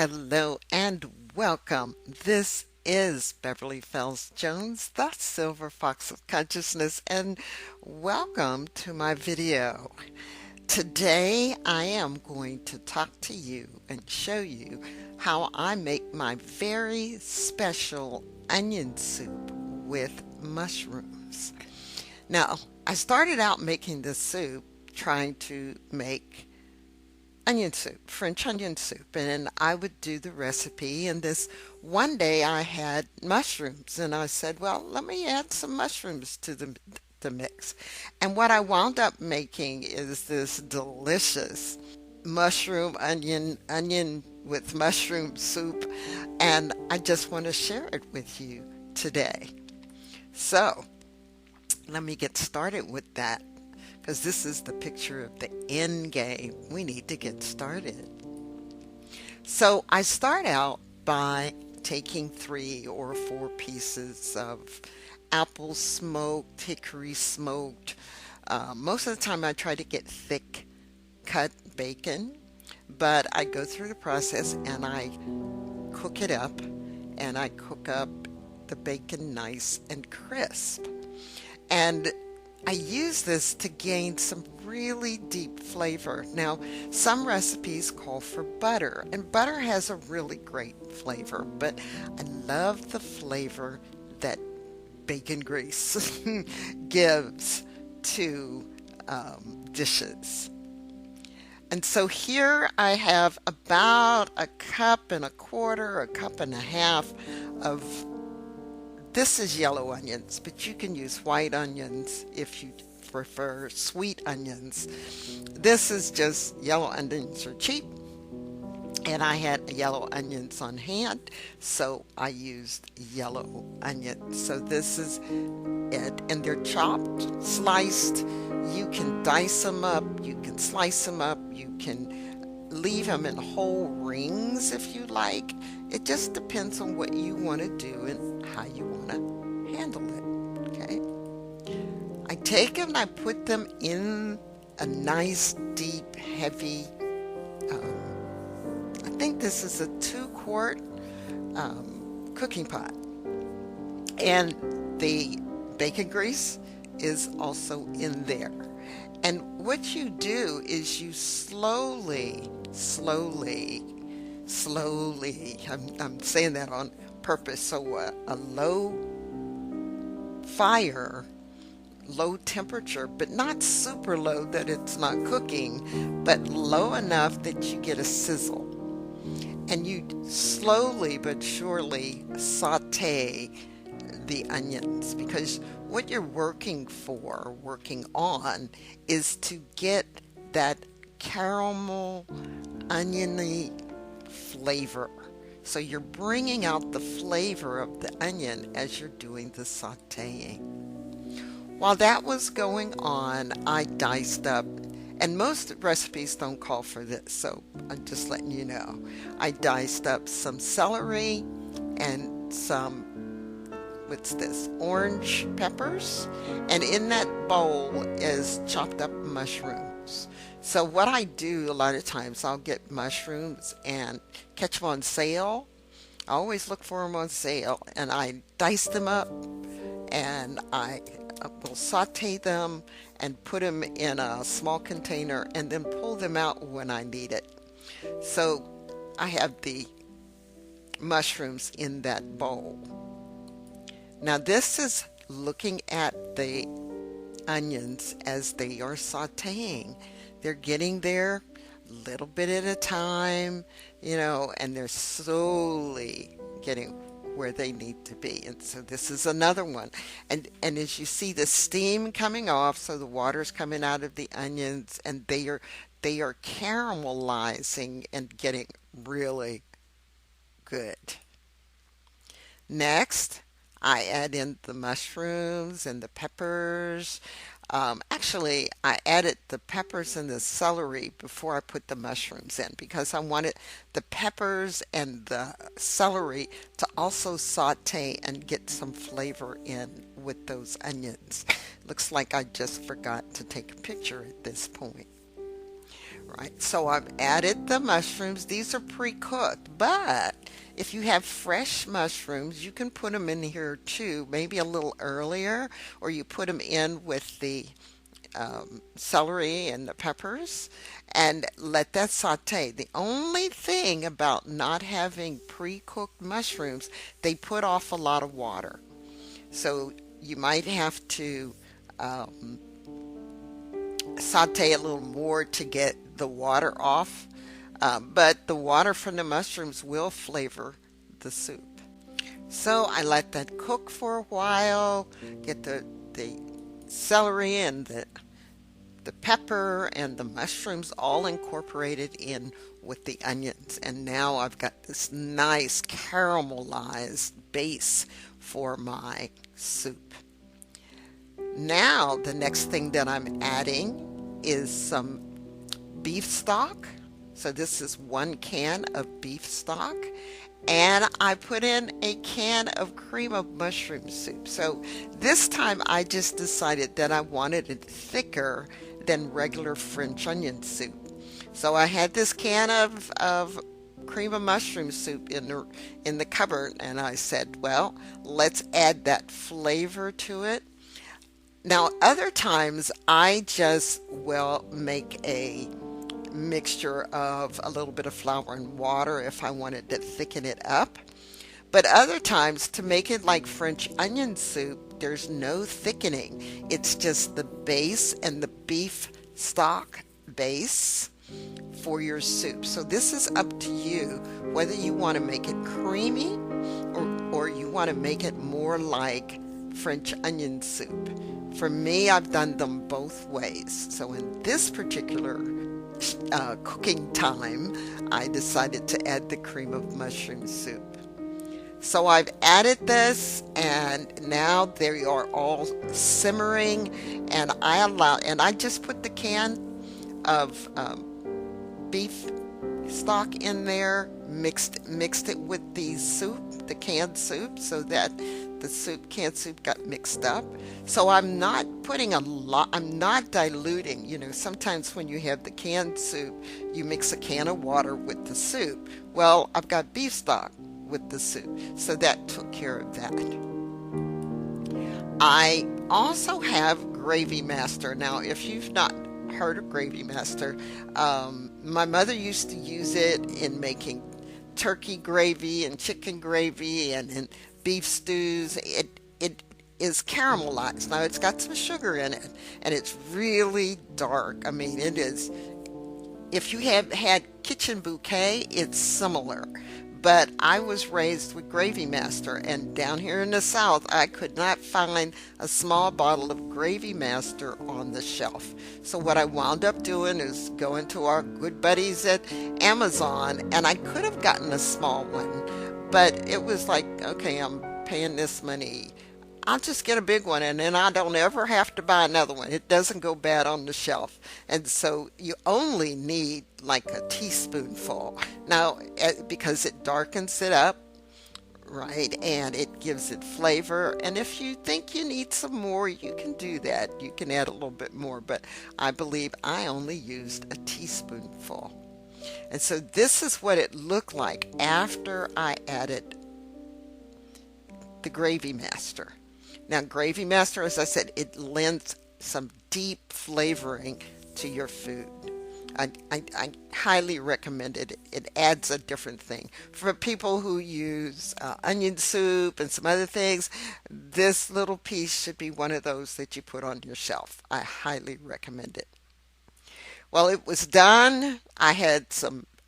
Hello and welcome. This is Beverly Fells Jones, the Silver Fox of Consciousness, and welcome to my video. Today I am going to talk to you and show you how I make my very special onion soup with mushrooms. Now, I started out making this soup trying to make onion soup, French onion soup, and I would do the recipe. And this one day I had mushrooms, and I said, well, let me add some mushrooms to the mix. And what I wound up making is this delicious mushroom onion with mushroom soup, and I just want to share it with you today. So let me get started with that because this is the picture of the end game. We need to get started. So I start out by taking 3 or 4 pieces of apple smoked, hickory smoked. Most of the time I try to get thick cut bacon, but I go through the process and I cook it up, and I cook up the bacon nice and crisp. And I use this to gain some really deep flavor. Now, some recipes call for butter, and butter has a really great flavor, but I love the flavor that bacon grease gives to dishes. And so here I have about a cup and a quarter, a cup and a half of this is yellow onions, but you can use white onions if you prefer sweet onions. This is just yellow onions are cheap, and I had yellow onions on hand, so I used yellow onions. So this is it, and they're chopped, sliced. You can dice them up, you can slice them up, you can leave them in whole rings if you like. It just depends on what you want to do and how you want to handle it. Okay. I take them and I put them in a nice, deep, heavy, I think this is a 2-quart cooking pot. And the bacon grease is also in there. And what you do is you slowly, I'm saying that on purpose, so a low fire, low temperature, but not super low that it's not cooking, but low enough that you get a sizzle. And you slowly but surely saute the onions, because what you're working on is to get that caramel oniony flavor. So you're bringing out the flavor of the onion as you're doing the sauteing. While that was going on, I diced up, and most recipes don't call for this, so I'm just letting you know. I diced up some celery and some, what's this, orange peppers, and in that bowl is chopped up mushrooms. So what I do a lot of times, I'll get mushrooms and catch them on sale. I always look for them on sale, and I dice them up, and I will saute them and put them in a small container and then pull them out when I need it. So I have the mushrooms in that bowl. Now this is looking at the onions as they are sauteing. They're getting there little bit at a time, and they're slowly getting where they need to be. And so this is another one. And as you see the steam coming off, so the water's coming out of the onions, and they are caramelizing and getting really good. Next, I add in the mushrooms and the peppers. Actually, I added the peppers and the celery before I put the mushrooms in, because I wanted the peppers and the celery to also saute and get some flavor in with those onions. Looks like I just forgot to take a picture at this point. Right, so I've added the mushrooms. These are pre-cooked, but if you have fresh mushrooms, you can put them in here too, maybe a little earlier, or you put them in with the celery and the peppers and let that saute. The only thing about not having pre-cooked mushrooms, they put off a lot of water. So you might have to um, saute a little more to get the water off. But the water from the mushrooms will flavor the soup. So I let that cook for a while, get the celery and the pepper and the mushrooms all incorporated in with the onions. And now I've got this nice caramelized base for my soup. Now the next thing that I'm adding is some beef stock. So this is 1 can of beef stock. And I put in a can of cream of mushroom soup. So this time I just decided that I wanted it thicker than regular French onion soup. So I had this can of cream of mushroom soup in the cupboard, and I said, well, let's add that flavor to it. Now, other times I just will make a mixture of a little bit of flour and water if I wanted to thicken it up. But other times, to make it like French onion soup, there's no thickening. It's just the base and the beef stock base for your soup. So this is up to you whether you want to make it creamy or you want to make it more like French onion soup. For me, I've done them both ways. So in this particular cooking time, I decided to add the cream of mushroom soup. So I've added this, and now they are all simmering, and I just put the can of beef stock in there, mixed it with the soup, the canned soup, so that the canned soup got mixed up. So I'm not putting a lot, I'm not diluting. Sometimes when you have the canned soup, you mix a can of water with the soup. Well, I've got beef stock with the soup, so that took care of that. I also have Gravy Master. Now, if you've not heard of Gravy Master, my mother used to use it in making turkey gravy and chicken gravy and beef stews. It is caramelized. Now it's got some sugar in it, and it's really dark. I mean, it is. If you have had Kitchen Bouquet, it's similar. But I was raised with Gravy Master, and down here in the South, I could not find a small bottle of Gravy Master on the shelf. So what I wound up doing is going to our good buddies at Amazon, and I could have gotten a small one, but it was like, okay, I'm paying this money. I'll just get a big one, and then I don't ever have to buy another one. It doesn't go bad on the shelf. And so you only need like a teaspoonful. Now, because it darkens it up, right, and it gives it flavor. And if you think you need some more, you can do that. You can add a little bit more, but I believe I only used a teaspoonful. And so this is what it looked like after I added the Gravy Master. Now, Gravy Master, as I said, it lends some deep flavoring to your food. I highly recommend it. It adds a different thing. For people who use onion soup and some other things, this little piece should be one of those that you put on your shelf. I highly recommend it. Well, it was done. I had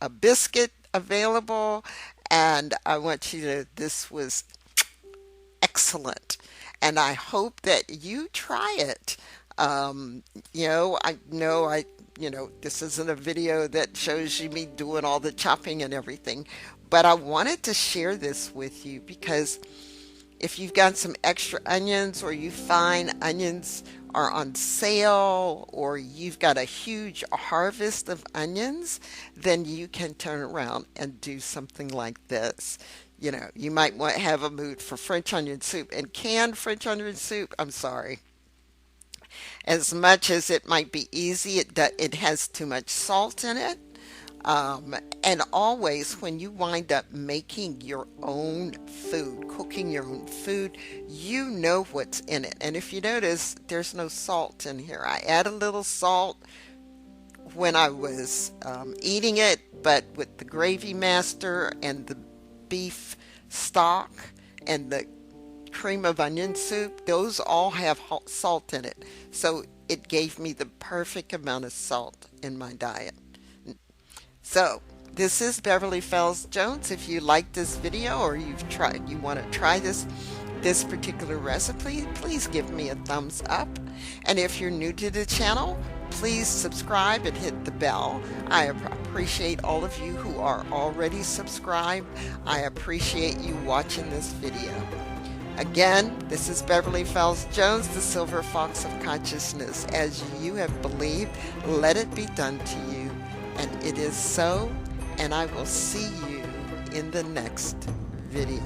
a biscuit available, and I want you to, this was excellent. And I hope that you try it. I know this isn't a video that shows you me doing all the chopping and everything, but I wanted to share this with you because if you've got some extra onions, or you find onions are on sale, or you've got a huge harvest of onions, then you can turn around and do something like this. You might have a mood for French onion soup, and canned French onion soup, I'm sorry, As much as it might be easy, it has too much salt in it. And always, when you wind up making your own food, cooking your own food, you know what's in it. And if you notice, there's no salt in here. I add a little salt when I was eating it, but with the gravy master and the beef stock and the cream of onion soup, those all have salt in it. So it gave me the perfect amount of salt in my diet. So this is Beverly Fells Jones. If you like this video or you want to try this particular recipe, please give me a thumbs up. And if you're new to the channel, please subscribe and hit the bell. I appreciate all of you who are already subscribed. I appreciate you watching this video. Again, this is Beverly Fells Jones, the Silver Fox of Consciousness. As you have believed, let it be done to you. And it is so, and I will see you in the next video.